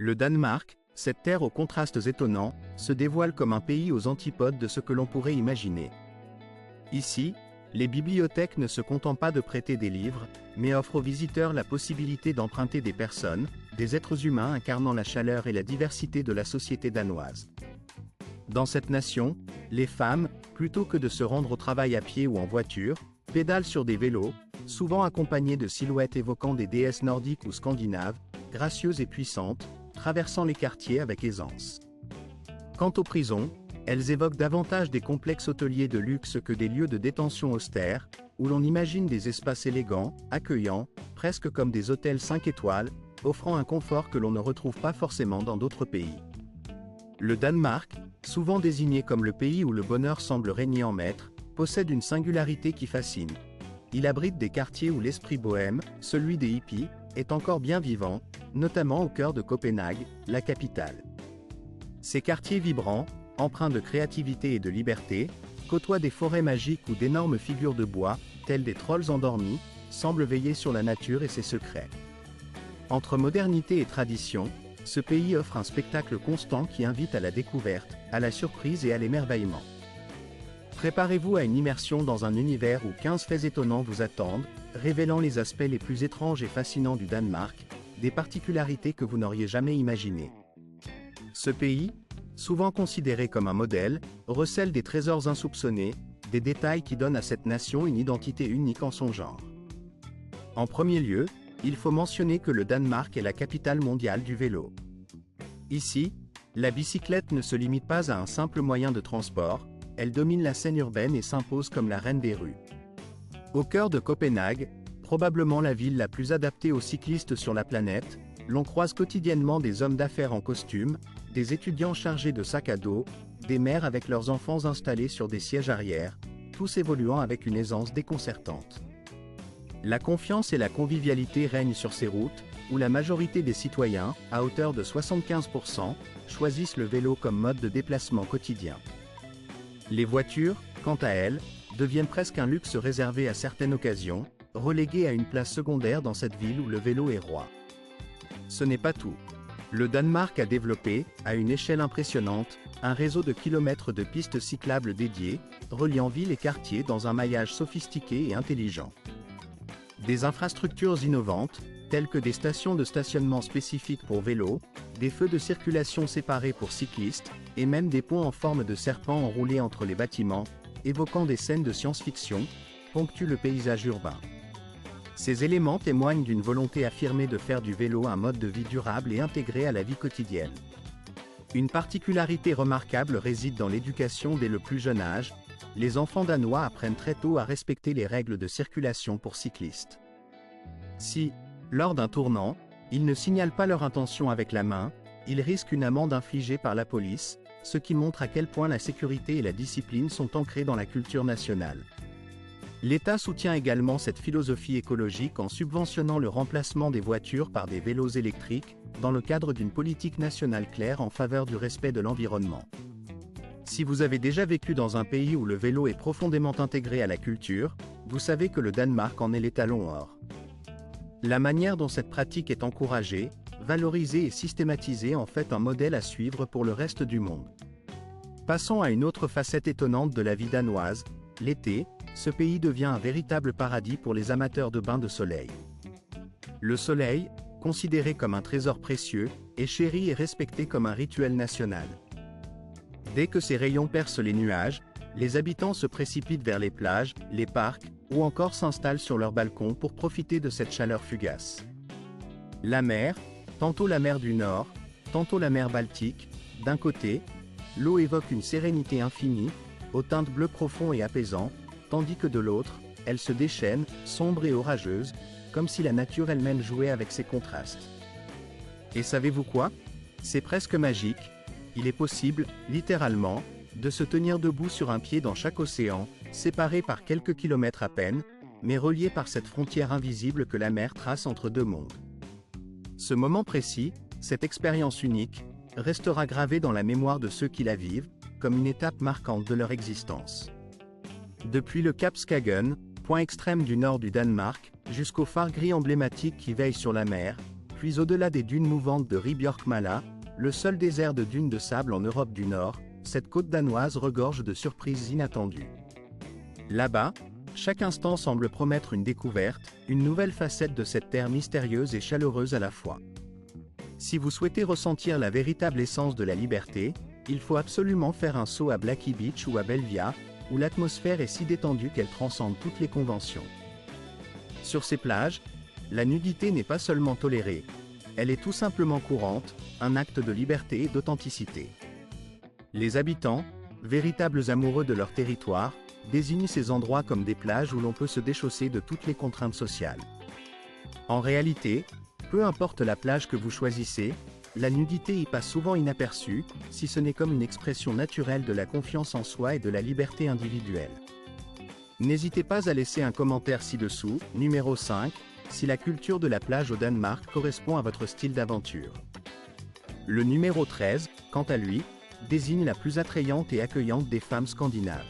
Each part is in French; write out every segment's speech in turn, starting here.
Le Danemark, cette terre aux contrastes étonnants, se dévoile comme un pays aux antipodes de ce que l'on pourrait imaginer. Ici, les bibliothèques ne se contentent pas de prêter des livres, mais offrent aux visiteurs la possibilité d'emprunter des personnes, des êtres humains incarnant la chaleur et la diversité de la société danoise. Dans cette nation, les femmes, plutôt que de se rendre au travail à pied ou en voiture, pédalent sur des vélos, souvent accompagnées de silhouettes évoquant des déesses nordiques ou scandinaves, gracieuses et puissantes, traversant les quartiers avec aisance. Quant aux prisons, elles évoquent davantage des complexes hôteliers de luxe que des lieux de détention austères, où l'on imagine des espaces élégants, accueillants, presque comme des hôtels 5 étoiles, offrant un confort que l'on ne retrouve pas forcément dans d'autres pays. Le Danemark, souvent désigné comme le pays où le bonheur semble régner en maître, possède une singularité qui fascine. Il abrite des quartiers où l'esprit bohème, celui des hippies, est encore bien vivant, notamment au cœur de Copenhague, la capitale. Ces quartiers vibrants, empreints de créativité et de liberté, côtoient des forêts magiques où d'énormes figures de bois, telles des trolls endormis, semblent veiller sur la nature et ses secrets. Entre modernité et tradition, ce pays offre un spectacle constant qui invite à la découverte, à la surprise et à l'émerveillement. Préparez-vous à une immersion dans un univers où 15 faits étonnants vous attendent, révélant les aspects les plus étranges et fascinants du Danemark, des particularités que vous n'auriez jamais imaginées. Ce pays, souvent considéré comme un modèle, recèle des trésors insoupçonnés, des détails qui donnent à cette nation une identité unique en son genre. En premier lieu, il faut mentionner que le Danemark est la capitale mondiale du vélo. Ici, la bicyclette ne se limite pas à un simple moyen de transport, elle domine la scène urbaine et s'impose comme la reine des rues. Au cœur de Copenhague, probablement la ville la plus adaptée aux cyclistes sur la planète, l'on croise quotidiennement des hommes d'affaires en costume, des étudiants chargés de sacs à dos, des mères avec leurs enfants installés sur des sièges arrière, tous évoluant avec une aisance déconcertante. La confiance et la convivialité règnent sur ces routes, où la majorité des citoyens, à hauteur de 75%, choisissent le vélo comme mode de déplacement quotidien. Les voitures, quant à elles, deviennent presque un luxe réservé à certaines occasions, reléguées à une place secondaire dans cette ville où le vélo est roi. Ce n'est pas tout. Le Danemark a développé, à une échelle impressionnante, un réseau de kilomètres de pistes cyclables dédiées, reliant villes et quartiers dans un maillage sophistiqué et intelligent. Des infrastructures innovantes, telles que des stations de stationnement spécifiques pour vélos, des feux de circulation séparés pour cyclistes, et même des ponts en forme de serpent enroulés entre les bâtiments, évoquant des scènes de science-fiction, ponctuent le paysage urbain. Ces éléments témoignent d'une volonté affirmée de faire du vélo un mode de vie durable et intégré à la vie quotidienne. Une particularité remarquable réside dans l'éducation dès le plus jeune âge. Les enfants danois apprennent très tôt à respecter les règles de circulation pour cyclistes. Si, lors d'un tournant, ils ne signalent pas leur intention avec la main, ils risquent une amende infligée par la police, ce qui montre à quel point la sécurité et la discipline sont ancrées dans la culture nationale. L'État soutient également cette philosophie écologique en subventionnant le remplacement des voitures par des vélos électriques, dans le cadre d'une politique nationale claire en faveur du respect de l'environnement. Si vous avez déjà vécu dans un pays où le vélo est profondément intégré à la culture, vous savez que le Danemark en est l'étalon or. La manière dont cette pratique est encouragée, valorisée et systématisée en fait un modèle à suivre pour le reste du monde. Passons à une autre facette étonnante de la vie danoise. L'été, ce pays devient un véritable paradis pour les amateurs de bains de soleil. Le soleil, considéré comme un trésor précieux, est chéri et respecté comme un rituel national. Dès que ses rayons percent les nuages, les habitants se précipitent vers les plages, les parcs, ou encore s'installent sur leurs balcons pour profiter de cette chaleur fugace. La mer, tantôt la mer du Nord, tantôt la mer Baltique, d'un côté, l'eau évoque une sérénité infinie, aux teintes bleu profond et apaisant, tandis que de l'autre, elle se déchaîne, sombre et orageuse, comme si la nature elle-même jouait avec ces contrastes. Et savez-vous quoi? C'est presque magique. Il est possible, littéralement, de se tenir debout sur un pied dans chaque océan, séparé par quelques kilomètres à peine, mais relié par cette frontière invisible que la mer trace entre deux mondes. Ce moment précis, cette expérience unique, restera gravé dans la mémoire de ceux qui la vivent, comme une étape marquante de leur existence. Depuis le cap Skagen, point extrême du nord du Danemark, jusqu'au phare gris emblématique qui veille sur la mer, Puis au-delà des dunes mouvantes de Rí-Björkmala, le seul désert de dunes de sable en Europe du Nord, cette côte danoise regorge de surprises inattendues. Là-bas, chaque instant semble promettre une découverte, une nouvelle facette de cette terre mystérieuse et chaleureuse à la fois. Si vous souhaitez ressentir la véritable essence de la liberté, il faut absolument faire un saut à Blacky Beach ou à Belvia, où l'atmosphère est si détendue qu'elle transcende toutes les conventions. Sur ces plages, la nudité n'est pas seulement tolérée, elle est tout simplement courante, un acte de liberté et d'authenticité. Les habitants, véritables amoureux de leur territoire, désignent ces endroits comme des plages où l'on peut se déchausser de toutes les contraintes sociales. En réalité, peu importe la plage que vous choisissez, la nudité y passe souvent inaperçue, si ce n'est comme une expression naturelle de la confiance en soi et de la liberté individuelle. N'hésitez pas à laisser un commentaire ci-dessous, numéro 5, si la culture de la plage au Danemark correspond à votre style d'aventure. Le numéro 13, quant à lui, désigne la plus attrayante et accueillante des femmes scandinaves.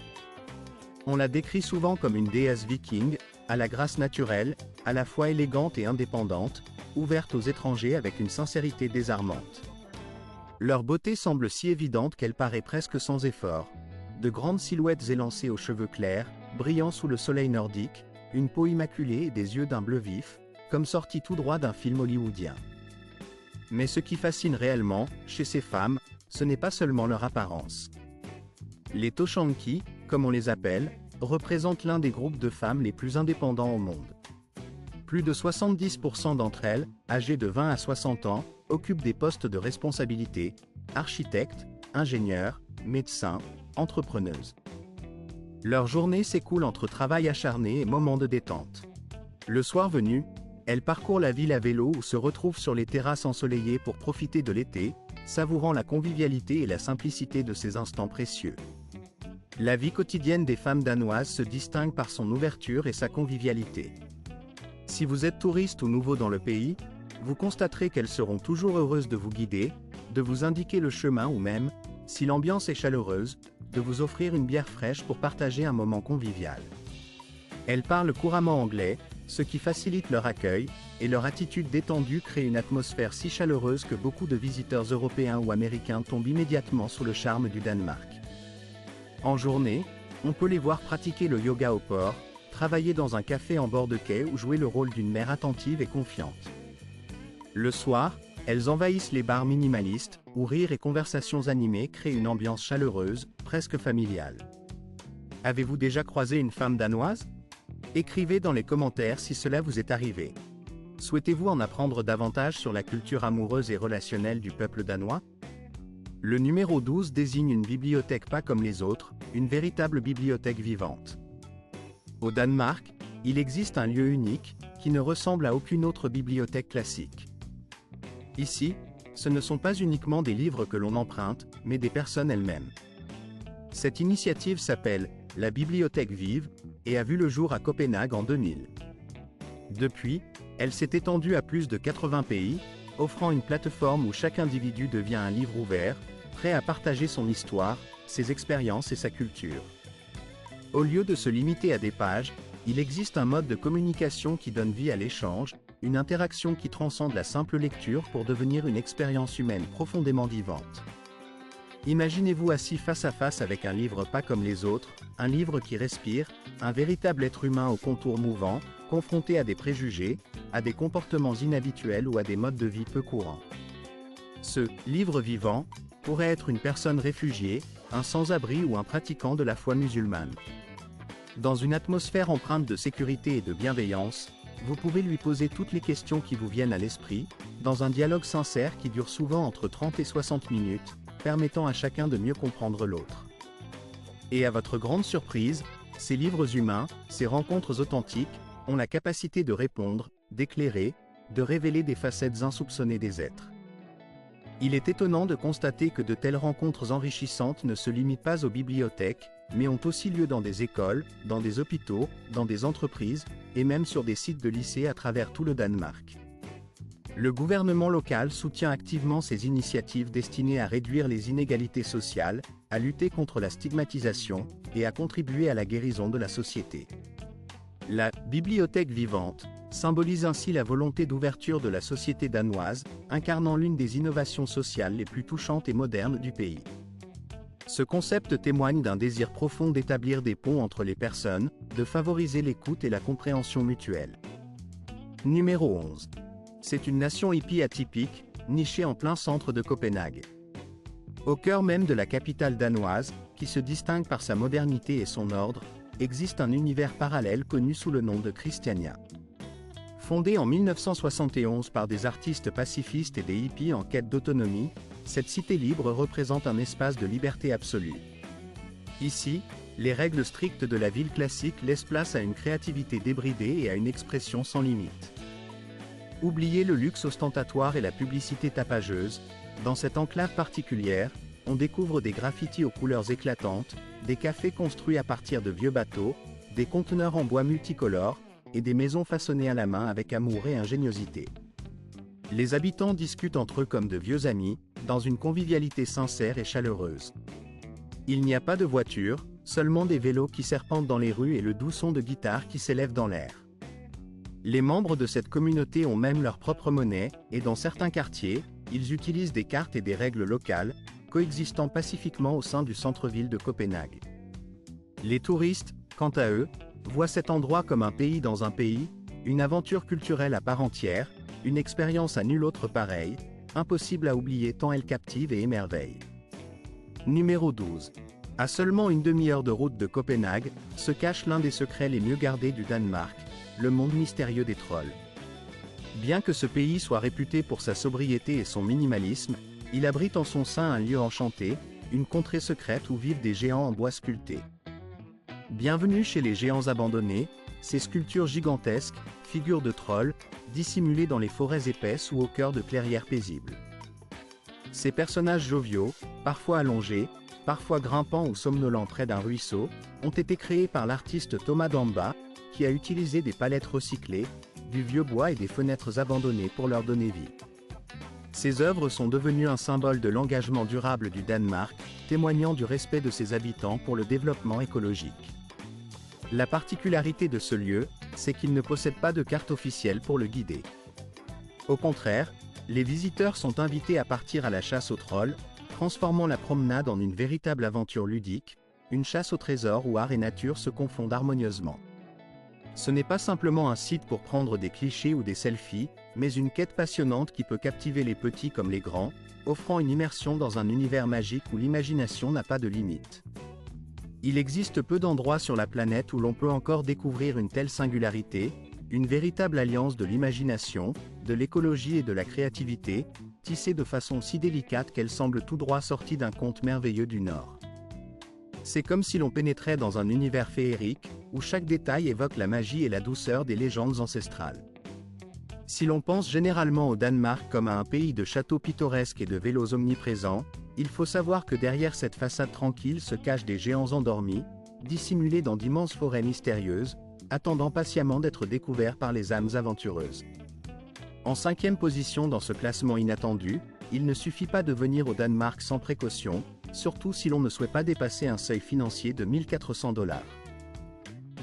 On la décrit souvent comme une déesse viking, à la grâce naturelle, à la fois élégante et indépendante, ouverte aux étrangers avec une sincérité désarmante. Leur beauté semble si évidente qu'elle paraît presque sans effort. De grandes silhouettes élancées aux cheveux clairs, brillant sous le soleil nordique, une peau immaculée et des yeux d'un bleu vif, comme sortis tout droit d'un film hollywoodien. Mais ce qui fascine réellement, chez ces femmes, ce n'est pas seulement leur apparence. Les Toshanki, comme on les appelle, représentent l'un des groupes de femmes les plus indépendants au monde. Plus de 70% d'entre elles, âgées de 20 à 60 ans, occupent des postes de responsabilité, architectes, ingénieurs, médecins, entrepreneuses. Leur journée s'écoule entre travail acharné et moments de détente. Le soir venu, elles parcourent la ville à vélo ou se retrouvent sur les terrasses ensoleillées pour profiter de l'été, savourant la convivialité et la simplicité de ces instants précieux. La vie quotidienne des femmes danoises se distingue par son ouverture et sa convivialité. Si vous êtes touriste ou nouveau dans le pays, vous constaterez qu'elles seront toujours heureuses de vous guider, de vous indiquer le chemin ou même, si l'ambiance est chaleureuse, de vous offrir une bière fraîche pour partager un moment convivial. Elles parlent couramment anglais, ce qui facilite leur accueil, et leur attitude détendue crée une atmosphère si chaleureuse que beaucoup de visiteurs européens ou américains tombent immédiatement sous le charme du Danemark. En journée, on peut les voir pratiquer le yoga au port, travailler dans un café en bord de quai ou jouer le rôle d'une mère attentive et confiante. Le soir, elles envahissent les bars minimalistes, où rire et conversations animées créent une ambiance chaleureuse, presque familiale. Avez-vous déjà croisé une femme danoise? Écrivez dans les commentaires si cela vous est arrivé. Souhaitez-vous en apprendre davantage sur la culture amoureuse et relationnelle du peuple danois? Le numéro 12 désigne une bibliothèque pas comme les autres, une véritable bibliothèque vivante. Au Danemark, il existe un lieu unique, qui ne ressemble à aucune autre bibliothèque classique. Ici, ce ne sont pas uniquement des livres que l'on emprunte, mais des personnes elles-mêmes. Cette initiative s'appelle « La Bibliothèque Vive » et a vu le jour à Copenhague en 2000. Depuis, elle s'est étendue à plus de 80 pays, offrant une plateforme où chaque individu devient un livre ouvert, prêt à partager son histoire, ses expériences et sa culture. Au lieu de se limiter à des pages, il existe un mode de communication qui donne vie à l'échange, une interaction qui transcende la simple lecture pour devenir une expérience humaine profondément vivante. Imaginez-vous assis face à face avec un livre pas comme les autres, un livre qui respire, un véritable être humain aux contours mouvants, confronté à des préjugés, à des comportements inhabituels ou à des modes de vie peu courants. Ce « livre vivant » pourrait être une personne réfugiée, un sans-abri ou un pratiquant de la foi musulmane. Dans une atmosphère empreinte de sécurité et de bienveillance, vous pouvez lui poser toutes les questions qui vous viennent à l'esprit, dans un dialogue sincère qui dure souvent entre 30 et 60 minutes, permettant à chacun de mieux comprendre l'autre. Et à votre grande surprise, ces livres humains, ces rencontres authentiques, ont la capacité de répondre, d'éclairer, de révéler des facettes insoupçonnées des êtres. Il est étonnant de constater que de telles rencontres enrichissantes ne se limitent pas aux bibliothèques, mais ont aussi lieu dans des écoles, dans des hôpitaux, dans des entreprises, et même sur des sites de lycées à travers tout le Danemark. Le gouvernement local soutient activement ces initiatives destinées à réduire les inégalités sociales, à lutter contre la stigmatisation, et à contribuer à la guérison de la société. La bibliothèque vivante symbolise ainsi la volonté d'ouverture de la société danoise, incarnant l'une des innovations sociales les plus touchantes et modernes du pays. Ce concept témoigne d'un désir profond d'établir des ponts entre les personnes, de favoriser l'écoute et la compréhension mutuelle. Numéro 11. C'est une nation hippie atypique, nichée en plein centre de Copenhague. Au cœur même de la capitale danoise, qui se distingue par sa modernité et son ordre, existe un univers parallèle connu sous le nom de Christiania. Fondée en 1971 par des artistes pacifistes et des hippies en quête d'autonomie, cette cité libre représente un espace de liberté absolue. Ici, les règles strictes de la ville classique laissent place à une créativité débridée et à une expression sans limite. Oubliez le luxe ostentatoire et la publicité tapageuse, dans cette enclave particulière, on découvre des graffitis aux couleurs éclatantes, des cafés construits à partir de vieux bateaux, des conteneurs en bois multicolores, et des maisons façonnées à la main avec amour et ingéniosité. Les habitants discutent entre eux comme de vieux amis, dans une convivialité sincère et chaleureuse. Il n'y a pas de voitures, seulement des vélos qui serpentent dans les rues et le doux son de guitare qui s'élève dans l'air. Les membres de cette communauté ont même leur propre monnaie, et dans certains quartiers, ils utilisent des cartes et des règles locales, coexistant pacifiquement au sein du centre-ville de Copenhague. Les touristes, quant à eux, voient cet endroit comme un pays dans un pays, une aventure culturelle à part entière, une expérience à nulle autre pareille, impossible à oublier tant elle captive et émerveille. Numéro 12. À seulement une demi-heure de route de Copenhague, se cache l'un des secrets les mieux gardés du Danemark, le monde mystérieux des trolls. Bien que ce pays soit réputé pour sa sobriété et son minimalisme, il abrite en son sein un lieu enchanté, une contrée secrète où vivent des géants en bois sculptés. Bienvenue chez les géants abandonnés, ces sculptures gigantesques, figures de trolls, dissimulées dans les forêts épaisses ou au cœur de clairières paisibles. Ces personnages joviaux, parfois allongés, parfois grimpant ou somnolents près d'un ruisseau, ont été créés par l'artiste Thomas Damba, qui a utilisé des palettes recyclées, du vieux bois et des fenêtres abandonnées pour leur donner vie. Ces œuvres sont devenues un symbole de l'engagement durable du Danemark, témoignant du respect de ses habitants pour le développement écologique. La particularité de ce lieu, c'est qu'il ne possède pas de carte officielle pour le guider. Au contraire, les visiteurs sont invités à partir à la chasse aux trolls, transformant la promenade en une véritable aventure ludique, une chasse au trésor où art et nature se confondent harmonieusement. Ce n'est pas simplement un site pour prendre des clichés ou des selfies, mais une quête passionnante qui peut captiver les petits comme les grands, offrant une immersion dans un univers magique où l'imagination n'a pas de limite. Il existe peu d'endroits sur la planète où l'on peut encore découvrir une telle singularité, une véritable alliance de l'imagination, de l'écologie et de la créativité, tissée de façon si délicate qu'elle semble tout droit sortie d'un conte merveilleux du Nord. C'est comme si l'on pénétrait dans un univers féerique, où chaque détail évoque la magie et la douceur des légendes ancestrales. Si l'on pense généralement au Danemark comme à un pays de châteaux pittoresques et de vélos omniprésents, il faut savoir que derrière cette façade tranquille se cachent des géants endormis, dissimulés dans d'immenses forêts mystérieuses, attendant patiemment d'être découverts par les âmes aventureuses. En 5e position dans ce classement inattendu, il ne suffit pas de venir au Danemark sans précaution, surtout si l'on ne souhaite pas dépasser un seuil financier de 1 400 $.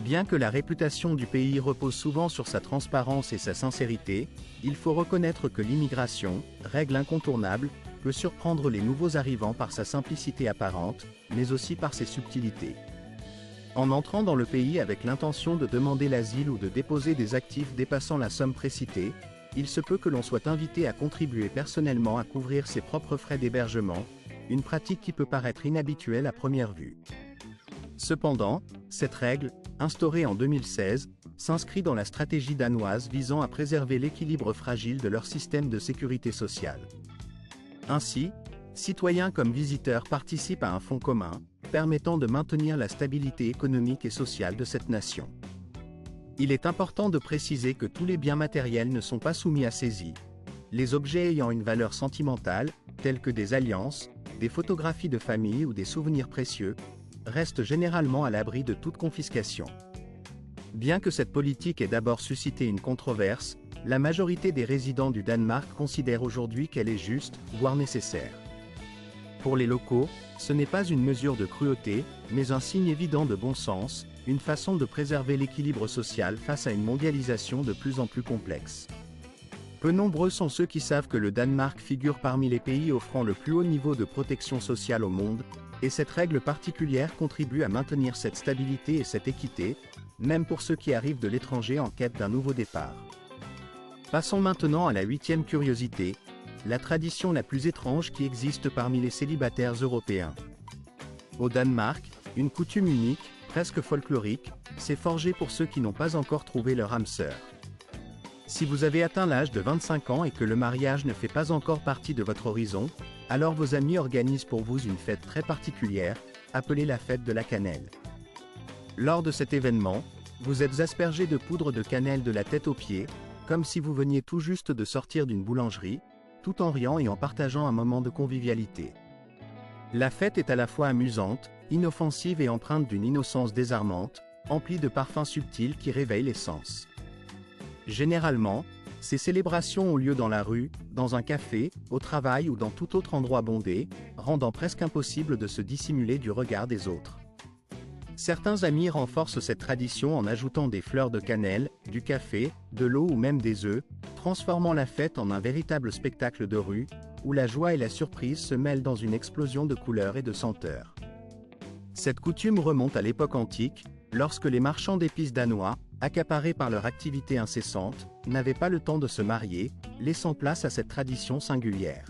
Bien que la réputation du pays repose souvent sur sa transparence et sa sincérité, il faut reconnaître que l'immigration, règle incontournable, peut surprendre les nouveaux arrivants par sa simplicité apparente, mais aussi par ses subtilités. En entrant dans le pays avec l'intention de demander l'asile ou de déposer des actifs dépassant la somme précitée, il se peut que l'on soit invité à contribuer personnellement à couvrir ses propres frais d'hébergement, une pratique qui peut paraître inhabituelle à première vue. Cependant, cette règle, instaurée en 2016, s'inscrit dans la stratégie danoise visant à préserver l'équilibre fragile de leur système de sécurité sociale. Ainsi, citoyens comme visiteurs participent à un fonds commun, permettant de maintenir la stabilité économique et sociale de cette nation. Il est important de préciser que tous les biens matériels ne sont pas soumis à saisie. Les objets ayant une valeur sentimentale, tels que des alliances, des photographies de famille ou des souvenirs précieux, restent généralement à l'abri de toute confiscation. Bien que cette politique ait d'abord suscité une controverse, la majorité des résidents du Danemark considèrent aujourd'hui qu'elle est juste, voire nécessaire. Pour les locaux, ce n'est pas une mesure de cruauté, mais un signe évident de bon sens, une façon de préserver l'équilibre social face à une mondialisation de plus en plus complexe. Peu nombreux sont ceux qui savent que le Danemark figure parmi les pays offrant le plus haut niveau de protection sociale au monde, et cette règle particulière contribue à maintenir cette stabilité et cette équité, même pour ceux qui arrivent de l'étranger en quête d'un nouveau départ. Passons maintenant à la 8e curiosité, la tradition la plus étrange qui existe parmi les célibataires européens. Au Danemark, une coutume unique, presque folklorique, s'est forgée pour ceux qui n'ont pas encore trouvé leur âme sœur. Si vous avez atteint l'âge de 25 ans et que le mariage ne fait pas encore partie de votre horizon, alors vos amis organisent pour vous une fête très particulière, appelée la fête de la cannelle. Lors de cet événement, vous êtes aspergé de poudre de cannelle de la tête aux pieds, comme si vous veniez tout juste de sortir d'une boulangerie, tout en riant et en partageant un moment de convivialité. La fête est à la fois amusante, inoffensive et empreinte d'une innocence désarmante, emplie de parfums subtils qui réveillent les sens. Généralement, ces célébrations ont lieu dans la rue, dans un café, au travail ou dans tout autre endroit bondé, rendant presque impossible de se dissimuler du regard des autres. Certains amis renforcent cette tradition en ajoutant des fleurs de cannelle, du café, de l'eau ou même des œufs, transformant la fête en un véritable spectacle de rue, où la joie et la surprise se mêlent dans une explosion de couleurs et de senteurs. Cette coutume remonte à l'époque antique, lorsque les marchands d'épices danois, accaparés par leur activité incessante, n'avaient pas le temps de se marier, laissant place à cette tradition singulière.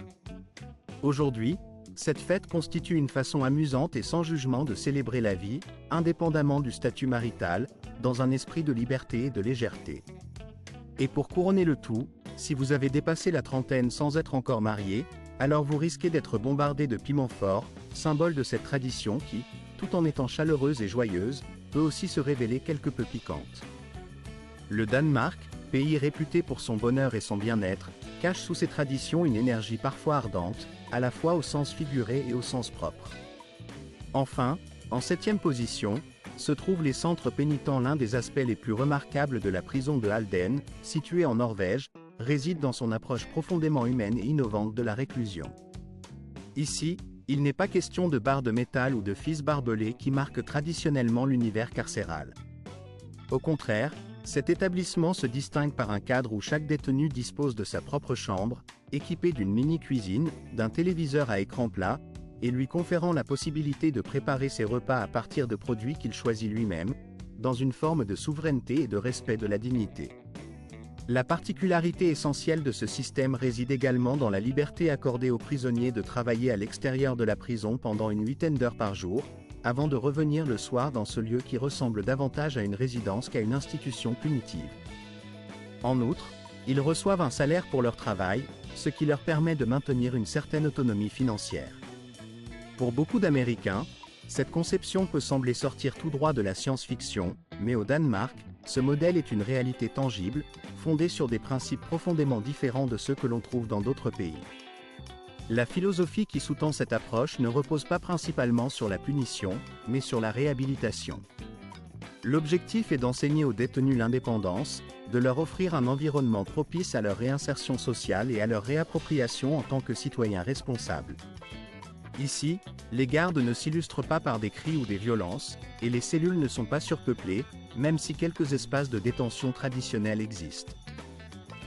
Aujourd'hui, cette fête constitue une façon amusante et sans jugement de célébrer la vie, indépendamment du statut marital, dans un esprit de liberté et de légèreté. Et pour couronner le tout, si vous avez dépassé la trentaine sans être encore marié, alors vous risquez d'être bombardé de piment fort, symbole de cette tradition qui, tout en étant chaleureuse et joyeuse, peut aussi se révéler quelque peu piquante. Le Danemark, pays réputé pour son bonheur et son bien-être, cache sous ses traditions une énergie parfois ardente, à la fois au sens figuré et au sens propre. Enfin, en 7e position, se trouvent les centres pénitents. L'un des aspects les plus remarquables de la prison de Halden, située en Norvège, réside dans son approche profondément humaine et innovante de la réclusion. Ici, il n'est pas question de barres de métal ou de fils barbelés qui marquent traditionnellement l'univers carcéral. Au contraire, cet établissement se distingue par un cadre où chaque détenu dispose de sa propre chambre, équipée d'une mini-cuisine, d'un téléviseur à écran plat, et lui conférant la possibilité de préparer ses repas à partir de produits qu'il choisit lui-même, dans une forme de souveraineté et de respect de la dignité. La particularité essentielle de ce système réside également dans la liberté accordée aux prisonniers de travailler à l'extérieur de la prison pendant une 8aine d'heures par jour, avant de revenir le soir dans ce lieu qui ressemble davantage à une résidence qu'à une institution punitive. En outre, ils reçoivent un salaire pour leur travail, ce qui leur permet de maintenir une certaine autonomie financière. Pour beaucoup d'Américains, cette conception peut sembler sortir tout droit de la science-fiction, mais au Danemark, ce modèle est une réalité tangible, fondée sur des principes profondément différents de ceux que l'on trouve dans d'autres pays. La philosophie qui sous-tend cette approche ne repose pas principalement sur la punition, mais sur la réhabilitation. L'objectif est d'enseigner aux détenus l'indépendance, de leur offrir un environnement propice à leur réinsertion sociale et à leur réappropriation en tant que citoyens responsables. Ici, les gardes ne s'illustrent pas par des cris ou des violences, et les cellules ne sont pas surpeuplées, même si quelques espaces de détention traditionnels existent.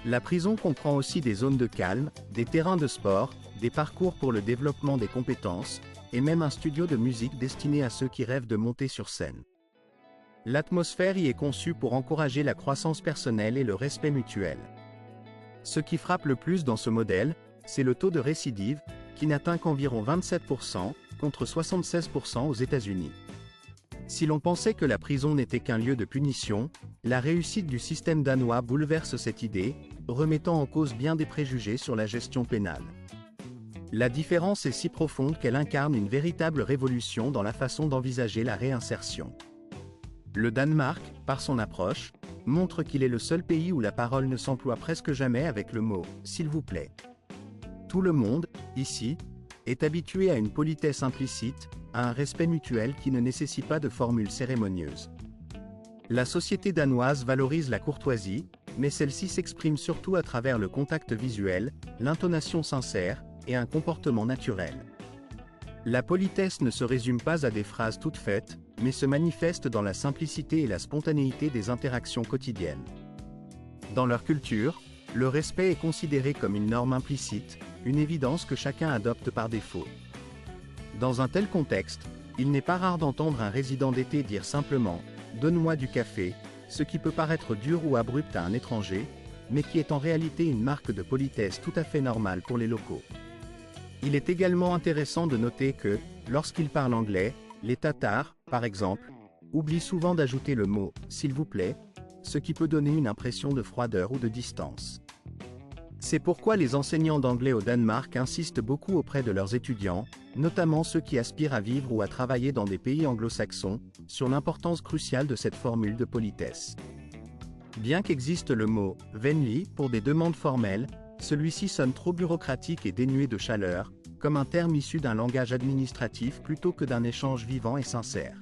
La prison comprend aussi des zones de calme, des terrains de sport, des parcours pour le développement des compétences, et même un studio de musique destiné à ceux qui rêvent de monter sur scène. L'atmosphère y est conçue pour encourager la croissance personnelle et le respect mutuel. Ce qui frappe le plus dans ce modèle, c'est le taux de récidive, qui n'atteint qu'environ 27%, contre 76% aux États-Unis. Si l'on pensait que la prison n'était qu'un lieu de punition, la réussite du système danois bouleverse cette idée, remettant en cause bien des préjugés sur la gestion pénale. La différence est si profonde qu'elle incarne une véritable révolution dans la façon d'envisager la réinsertion. Le Danemark, par son approche, montre qu'il est le seul pays où la parole ne s'emploie presque jamais avec le mot « s'il vous plaît ». Tout le monde, ici, est habitué à une politesse implicite, à un respect mutuel qui ne nécessite pas de formules cérémonieuses. La société danoise valorise la courtoisie, mais celle-ci s'exprime surtout à travers le contact visuel, l'intonation sincère, et un comportement naturel. La politesse ne se résume pas à des phrases toutes faites, mais se manifeste dans la simplicité et la spontanéité des interactions quotidiennes. Dans leur culture, le respect est considéré comme une norme implicite, une évidence que chacun adopte par défaut. Dans un tel contexte, il n'est pas rare d'entendre un résident d'été dire simplement « Donne-moi du café », ce qui peut paraître dur ou abrupt à un étranger, mais qui est en réalité une marque de politesse tout à fait normale pour les locaux. Il est également intéressant de noter que, lorsqu'ils parlent anglais, les Tatars, par exemple, oublient souvent d'ajouter le mot « s'il vous plaît », ce qui peut donner une impression de froideur ou de distance. C'est pourquoi les enseignants d'anglais au Danemark insistent beaucoup auprès de leurs étudiants, notamment ceux qui aspirent à vivre ou à travailler dans des pays anglo-saxons, sur l'importance cruciale de cette formule de politesse. Bien qu'existe le mot « venlig » pour des demandes formelles, celui-ci sonne trop bureaucratique et dénué de chaleur, comme un terme issu d'un langage administratif plutôt que d'un échange vivant et sincère.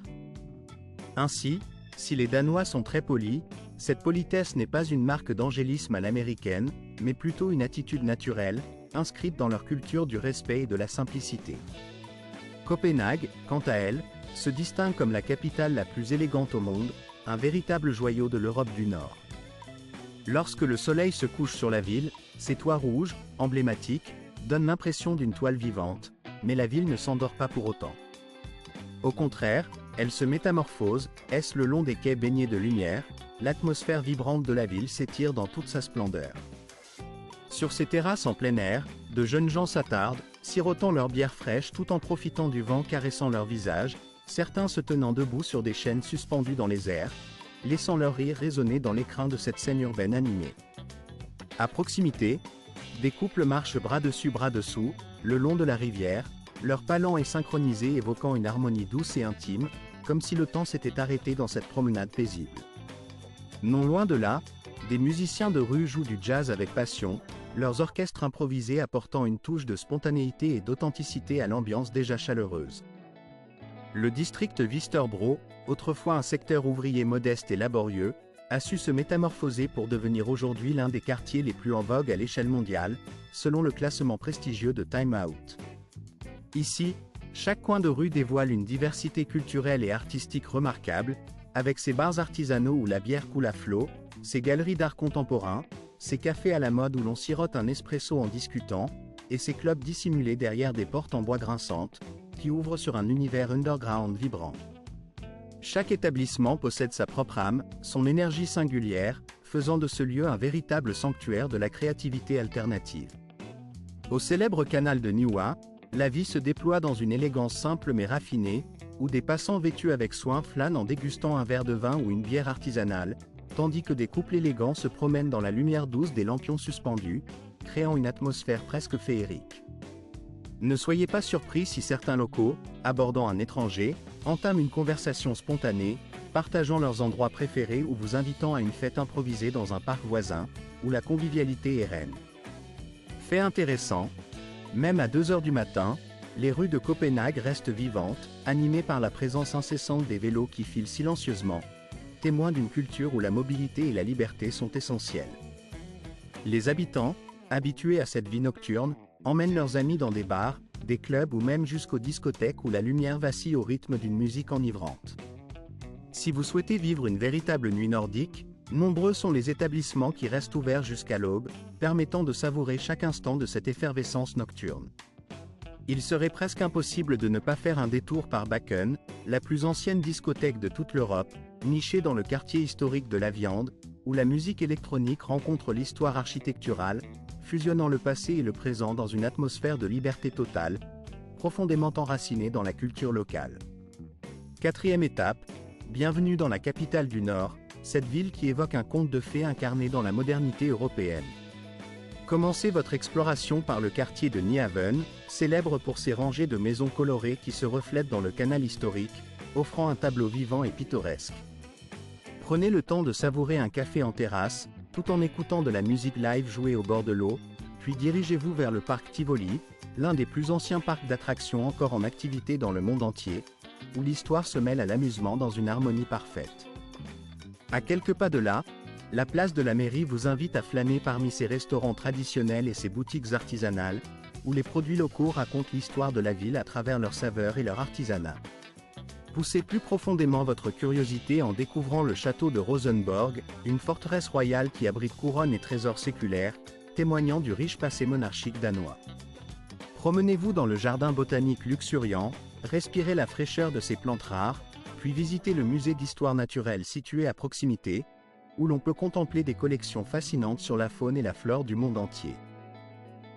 Ainsi, si les Danois sont très polis, cette politesse n'est pas une marque d'angélisme à l'américaine, mais plutôt une attitude naturelle, inscrite dans leur culture du respect et de la simplicité. Copenhague, quant à elle, se distingue comme la capitale la plus élégante au monde, un véritable joyau de l'Europe du Nord. Lorsque le soleil se couche sur la ville, ses toits rouges, emblématiques, donnent l'impression d'une toile vivante, mais la ville ne s'endort pas pour autant. Au contraire, elle se métamorphose, est-ce le long des quais baignés de lumière, l'atmosphère vibrante de la ville s'étire dans toute sa splendeur. Sur ces terrasses en plein air, de jeunes gens s'attardent, sirotant leur bière fraîche tout en profitant du vent caressant leur visage, certains se tenant debout sur des chaînes suspendues dans les airs, laissant leur rire résonner dans l'écrin de cette scène urbaine animée. À proximité, des couples marchent bras dessus bras dessous, le long de la rivière, leur palan est synchronisé évoquant une harmonie douce et intime, comme si le temps s'était arrêté dans cette promenade paisible. Non loin de là, des musiciens de rue jouent du jazz avec passion, leurs orchestres improvisés apportant une touche de spontanéité et d'authenticité à l'ambiance déjà chaleureuse. Le district Vesterbro, autrefois un secteur ouvrier modeste et laborieux, a su se métamorphoser pour devenir aujourd'hui l'un des quartiers les plus en vogue à l'échelle mondiale, selon le classement prestigieux de Time Out. Ici, chaque coin de rue dévoile une diversité culturelle et artistique remarquable, avec ses bars artisanaux où la bière coule à flot, ses galeries d'art contemporain, ses cafés à la mode où l'on sirote un espresso en discutant, et ses clubs dissimulés derrière des portes en bois grinçantes, qui ouvrent sur un univers underground vibrant. Chaque établissement possède sa propre âme, son énergie singulière, faisant de ce lieu un véritable sanctuaire de la créativité alternative. Au célèbre canal de Nieuwa, la vie se déploie dans une élégance simple mais raffinée, où des passants vêtus avec soin flânent en dégustant un verre de vin ou une bière artisanale, tandis que des couples élégants se promènent dans la lumière douce des lampions suspendus, créant une atmosphère presque féerique. Ne soyez pas surpris si certains locaux, abordant un étranger, entament une conversation spontanée, partageant leurs endroits préférés ou vous invitant à une fête improvisée dans un parc voisin, où la convivialité est reine. Fait intéressant, même à 2 heures du matin, les rues de Copenhague restent vivantes, animées par la présence incessante des vélos qui filent silencieusement, témoins d'une culture où la mobilité et la liberté sont essentielles. Les habitants, habitués à cette vie nocturne, emmènent leurs amis dans des bars, des clubs ou même jusqu'aux discothèques où la lumière vacille au rythme d'une musique enivrante. Si vous souhaitez vivre une véritable nuit nordique, nombreux sont les établissements qui restent ouverts jusqu'à l'aube, permettant de savourer chaque instant de cette effervescence nocturne. Il serait presque impossible de ne pas faire un détour par Bakken, la plus ancienne discothèque de toute l'Europe, nichée dans le quartier historique de la Viande, où la musique électronique rencontre l'histoire architecturale, fusionnant le passé et le présent dans une atmosphère de liberté totale, profondément enracinée dans la culture locale. 4e étape, bienvenue dans la capitale du Nord, cette ville qui évoque un conte de fées incarné dans la modernité européenne. Commencez votre exploration par le quartier de Nyhavn, célèbre pour ses rangées de maisons colorées qui se reflètent dans le canal historique, offrant un tableau vivant et pittoresque. Prenez le temps de savourer un café en terrasse, tout en écoutant de la musique live jouée au bord de l'eau, puis dirigez-vous vers le parc Tivoli, l'un des plus anciens parcs d'attractions encore en activité dans le monde entier, où l'histoire se mêle à l'amusement dans une harmonie parfaite. À quelques pas de là, la place de la mairie vous invite à flâner parmi ses restaurants traditionnels et ses boutiques artisanales, où les produits locaux racontent l'histoire de la ville à travers leurs saveurs et leur artisanat. Poussez plus profondément votre curiosité en découvrant le château de Rosenborg, une forteresse royale qui abrite couronne et trésors séculaires, témoignant du riche passé monarchique danois. Promenez-vous dans le jardin botanique luxuriant, respirez la fraîcheur de ces plantes rares, puis visitez le musée d'histoire naturelle situé à proximité, où l'on peut contempler des collections fascinantes sur la faune et la flore du monde entier.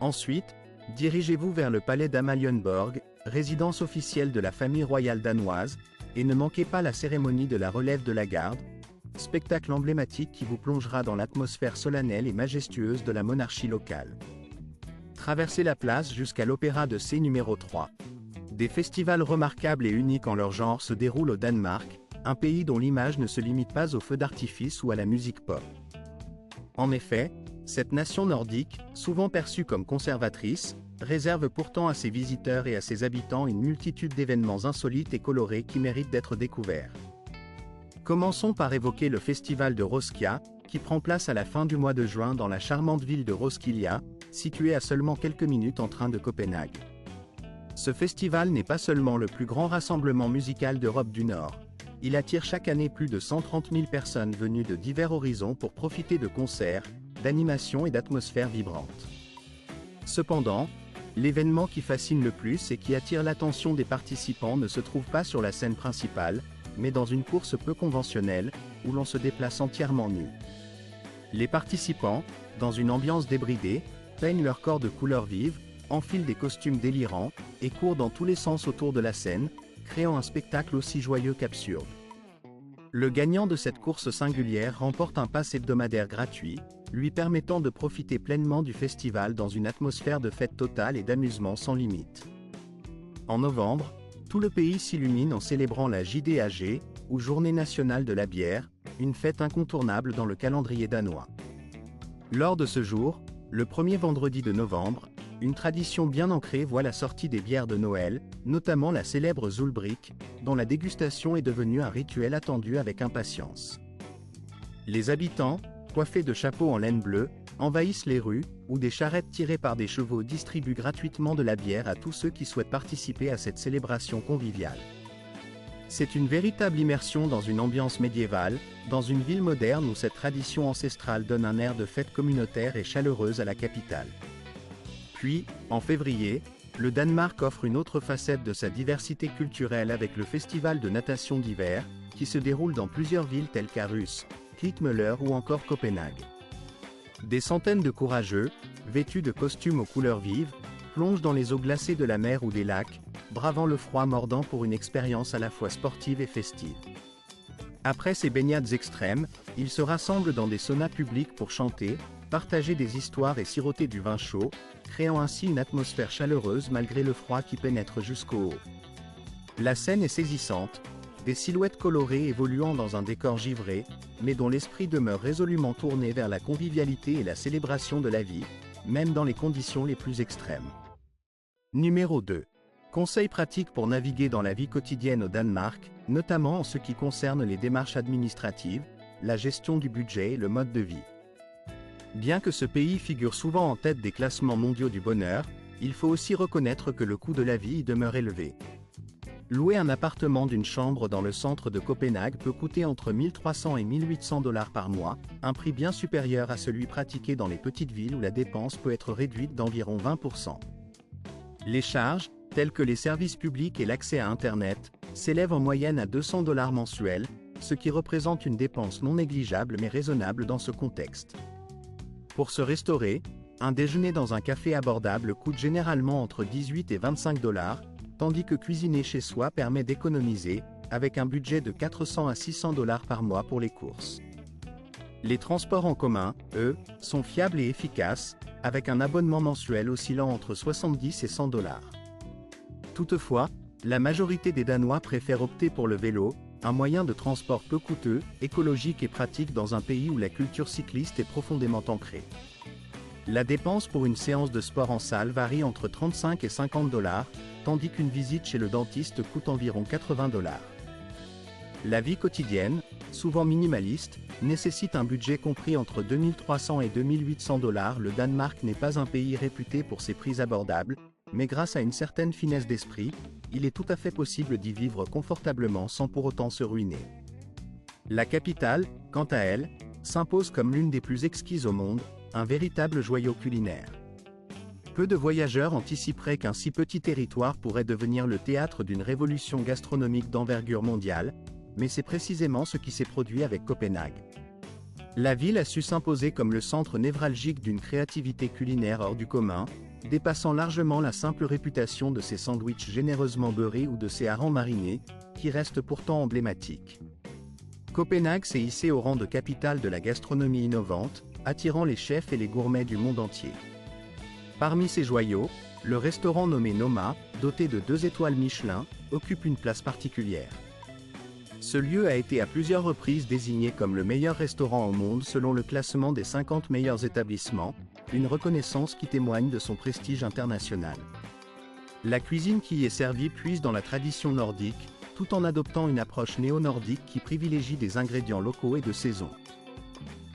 Ensuite, dirigez-vous vers le palais d'Amalienborg, résidence officielle de la famille royale danoise, et ne manquez pas la cérémonie de la relève de la garde, spectacle emblématique qui vous plongera dans l'atmosphère solennelle et majestueuse de la monarchie locale. Traversez la place jusqu'à l'Opéra de C numéro 3. Des festivals remarquables et uniques en leur genre se déroulent au Danemark, un pays dont l'image ne se limite pas aux feux d'artifice ou à la musique pop. En effet, cette nation nordique, souvent perçue comme conservatrice, réserve pourtant à ses visiteurs et à ses habitants une multitude d'événements insolites et colorés qui méritent d'être découverts. Commençons par évoquer le festival de Roskia, qui prend place à la fin du mois de juin dans la charmante ville de Roskilde, située à seulement quelques minutes en train de Copenhague. Ce festival n'est pas seulement le plus grand rassemblement musical d'Europe du Nord. Il attire chaque année plus de 130 000 personnes venues de divers horizons pour profiter de concerts, d'animations et d'atmosphères vibrantes. Cependant, l'événement qui fascine le plus et qui attire l'attention des participants ne se trouve pas sur la scène principale, mais dans une course peu conventionnelle, où l'on se déplace entièrement nu. Les participants, dans une ambiance débridée, peignent leur corps de couleurs vives, enfilent des costumes délirants, et courent dans tous les sens autour de la scène, créant un spectacle aussi joyeux qu'absurde. Le gagnant de cette course singulière remporte un pass hebdomadaire gratuit, lui permettant de profiter pleinement du festival dans une atmosphère de fête totale et d'amusement sans limite. En novembre, tout le pays s'illumine en célébrant la JDAG, ou Journée nationale de la bière, une fête incontournable dans le calendrier danois. Lors de ce jour, le premier vendredi de novembre, une tradition bien ancrée voit la sortie des bières de Noël, notamment la célèbre Zulbrik, dont la dégustation est devenue un rituel attendu avec impatience. Les habitants, coiffés de chapeaux en laine bleue, envahissent les rues, où des charrettes tirées par des chevaux distribuent gratuitement de la bière à tous ceux qui souhaitent participer à cette célébration conviviale. C'est une véritable immersion dans une ambiance médiévale, dans une ville moderne où cette tradition ancestrale donne un air de fête communautaire et chaleureuse à la capitale. Puis, en février, le Danemark offre une autre facette de sa diversité culturelle avec le festival de natation d'hiver, qui se déroule dans plusieurs villes telles qu'Aarhus, Klitmøller ou encore Copenhague. Des centaines de courageux, vêtus de costumes aux couleurs vives, plongent dans les eaux glacées de la mer ou des lacs, bravant le froid mordant pour une expérience à la fois sportive et festive. Après ces baignades extrêmes, ils se rassemblent dans des saunas publics pour chanter, partager des histoires et siroter du vin chaud, créant ainsi une atmosphère chaleureuse malgré le froid qui pénètre jusqu'au haut. La scène est saisissante, des silhouettes colorées évoluant dans un décor givré, mais dont l'esprit demeure résolument tourné vers la convivialité et la célébration de la vie, même dans les conditions les plus extrêmes. Numéro 2. Conseils pratiques pour naviguer dans la vie quotidienne au Danemark, notamment en ce qui concerne les démarches administratives, la gestion du budget et le mode de vie. Bien que ce pays figure souvent en tête des classements mondiaux du bonheur, il faut aussi reconnaître que le coût de la vie y demeure élevé. Louer un appartement d'une chambre dans le centre de Copenhague peut coûter entre 1 300 et 1 800 $ par mois, un prix bien supérieur à celui pratiqué dans les petites villes où la dépense peut être réduite d'environ 20%. Les charges, telles que les services publics et l'accès à Internet, s'élèvent en moyenne à 200 $ mensuels, ce qui représente une dépense non négligeable mais raisonnable dans ce contexte. Pour se restaurer, un déjeuner dans un café abordable coûte généralement entre 18 et 25 $, tandis que cuisiner chez soi permet d'économiser, avec un budget de 400 à 600 $ par mois pour les courses. Les transports en commun, eux, sont fiables et efficaces, avec un abonnement mensuel oscillant entre 70 et 100 $. Toutefois, la majorité des Danois préfèrent opter pour le vélo, un moyen de transport peu coûteux, écologique et pratique dans un pays où la culture cycliste est profondément ancrée. La dépense pour une séance de sport en salle varie entre 35 et 50 $, tandis qu'une visite chez le dentiste coûte environ 80 $. La vie quotidienne, souvent minimaliste, nécessite un budget compris entre 2 300 et 2 800 $. Le Danemark n'est pas un pays réputé pour ses prix abordables, mais grâce à une certaine finesse d'esprit, il est tout à fait possible d'y vivre confortablement sans pour autant se ruiner. La capitale, quant à elle, s'impose comme l'une des plus exquises au monde, un véritable joyau culinaire. Peu de voyageurs anticiperaient qu'un si petit territoire pourrait devenir le théâtre d'une révolution gastronomique d'envergure mondiale, mais c'est précisément ce qui s'est produit avec Copenhague. La ville a su s'imposer comme le centre névralgique d'une créativité culinaire hors du commun, dépassant largement la simple réputation de ses sandwichs généreusement beurrés ou de ses harengs marinés, qui restent pourtant emblématiques. Copenhague s'est hissée au rang de capitale de la gastronomie innovante, attirant les chefs et les gourmets du monde entier. Parmi ses joyaux, le restaurant nommé Noma, doté de 2 étoiles Michelin, occupe une place particulière. Ce lieu a été à plusieurs reprises désigné comme le meilleur restaurant au monde selon le classement des 50 meilleurs établissements, une reconnaissance qui témoigne de son prestige international. La cuisine qui y est servie puise dans la tradition nordique, tout en adoptant une approche néo-nordique qui privilégie des ingrédients locaux et de saison.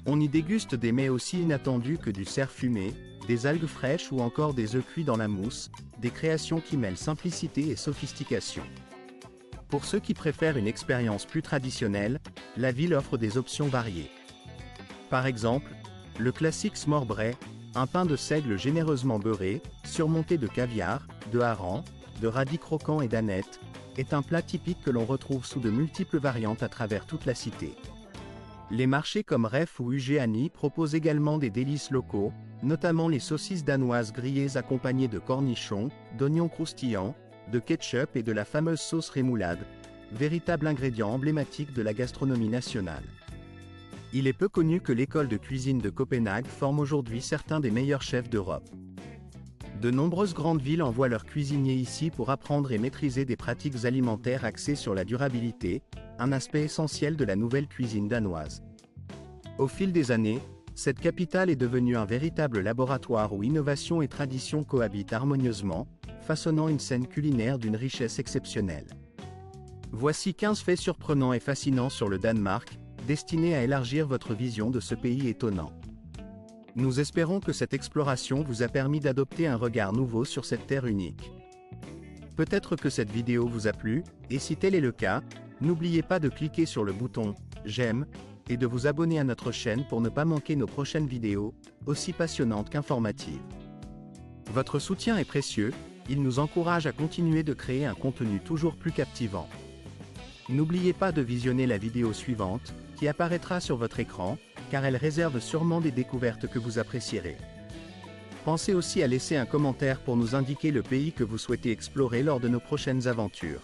On y déguste des mets aussi inattendus que du cerf fumé, des algues fraîches ou encore des œufs cuits dans la mousse, des créations qui mêlent simplicité et sophistication. Pour ceux qui préfèrent une expérience plus traditionnelle, la ville offre des options variées. Par exemple, le classique smørrebrød, un pain de seigle généreusement beurré, surmonté de caviar, de harengs, de radis croquants et d'anettes, est un plat typique que l'on retrouve sous de multiples variantes à travers toute la cité. Les marchés comme Ref ou Ugeani proposent également des délices locaux, notamment les saucisses danoises grillées accompagnées de cornichons, d'oignons croustillants, de ketchup et de la fameuse sauce rémoulade, véritable ingrédient emblématique de la gastronomie nationale. Il est peu connu que l'école de cuisine de Copenhague forme aujourd'hui certains des meilleurs chefs d'Europe. De nombreuses grandes villes envoient leurs cuisiniers ici pour apprendre et maîtriser des pratiques alimentaires axées sur la durabilité, un aspect essentiel de la nouvelle cuisine danoise. Au fil des années, cette capitale est devenue un véritable laboratoire où innovation et tradition cohabitent harmonieusement, façonnant une scène culinaire d'une richesse exceptionnelle. Voici 15 faits surprenants et fascinants sur le Danemark, destinés à élargir votre vision de ce pays étonnant. Nous espérons que cette exploration vous a permis d'adopter un regard nouveau sur cette terre unique. Peut-être que cette vidéo vous a plu, et si tel est le cas, n'oubliez pas de cliquer sur le bouton « J'aime » et de vous abonner à notre chaîne pour ne pas manquer nos prochaines vidéos, aussi passionnantes qu'informatives. Votre soutien est précieux, il nous encourage à continuer de créer un contenu toujours plus captivant. N'oubliez pas de visionner la vidéo suivante, qui apparaîtra sur votre écran, car elle réserve sûrement des découvertes que vous apprécierez. Pensez aussi à laisser un commentaire pour nous indiquer le pays que vous souhaitez explorer lors de nos prochaines aventures.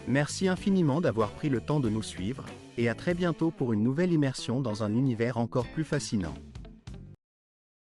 Merci infiniment d'avoir pris le temps de nous suivre, et à très bientôt pour une nouvelle immersion dans un univers encore plus fascinant.